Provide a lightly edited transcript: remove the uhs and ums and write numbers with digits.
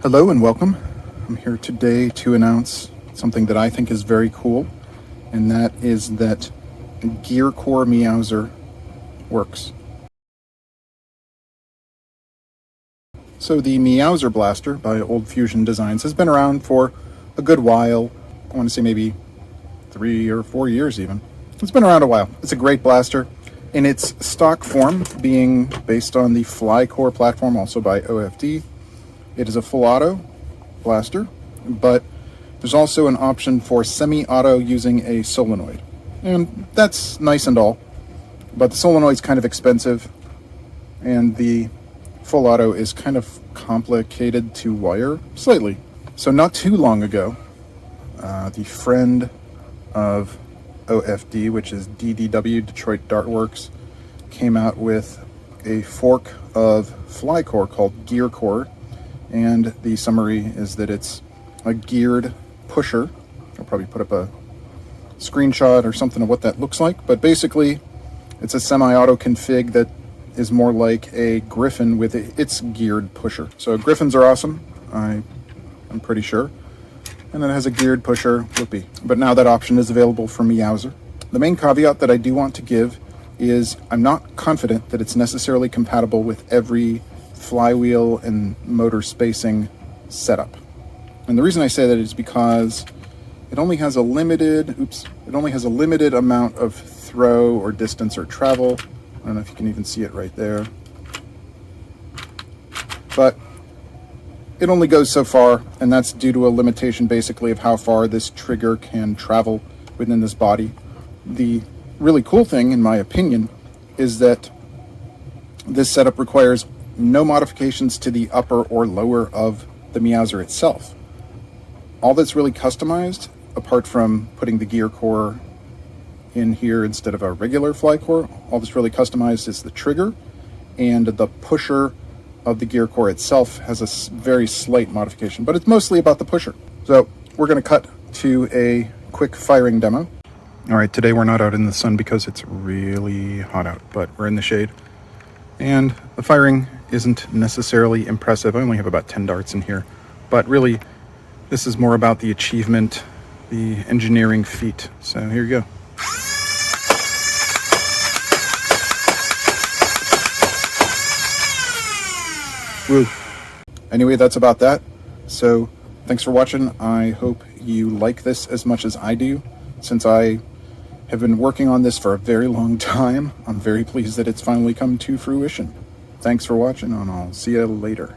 Hello and welcome. I'm here today to announce something that I think is very cool, and that is that Gearcore Meowser works. So the Meowser Blaster by OldFusion Designs has been around for a good while. I want to say maybe 3 or 4 years even. It's been around a while. It's a great blaster in its stock form, being based on the Flycore platform, also by OFD. It is a full auto blaster, but there's also an option for semi-auto using a solenoid. And that's nice and all, but the solenoid's kind of expensive, and the full auto is kind of complicated to wire slightly. So not too long ago, the friend of OFD, which is DDW, Detroit DartWorks, came out with a fork of Flycore called Gearcore. And the summary is that it's a geared pusher. I'll probably put up a screenshot or something of what that looks like. But basically, it's a semi-auto config that is more like a Griffin with its geared pusher. So Griffins are awesome, I'm pretty sure. And then it has a geared pusher, whoopee. But now that option is available for Meowser. The main caveat that I do want to give is I'm not confident that it's necessarily compatible with every flywheel and motor spacing setup. And the reason I say that is because it only has a limited amount of throw or distance or travel. I don't know if you can even see it right there, but it only goes so far, and that's due to a limitation basically of how far this trigger can travel within this body. The really cool thing, in my opinion, is that this setup requires no modifications to the upper or lower of the Meowser itself. All that's really customized, apart from putting the gear core in here instead of a regular Flycore, all that's really customized is the trigger, and the pusher of the gear core itself has a very slight modification, but it's mostly about the pusher. So we're going to cut to a quick firing demo. All right, today we're not out in the sun because it's really hot out, but we're in the shade. And the firing isn't necessarily impressive. I only have about 10 darts in here, but really this is more about the achievement, the engineering feat. So here you go. Woo. Anyway, that's about that. So thanks for watching. I hope you like this as much as I do. Since I have been working on this for a very long time, I'm very pleased that it's finally come to fruition. Thanks for watching, and I'll see you later.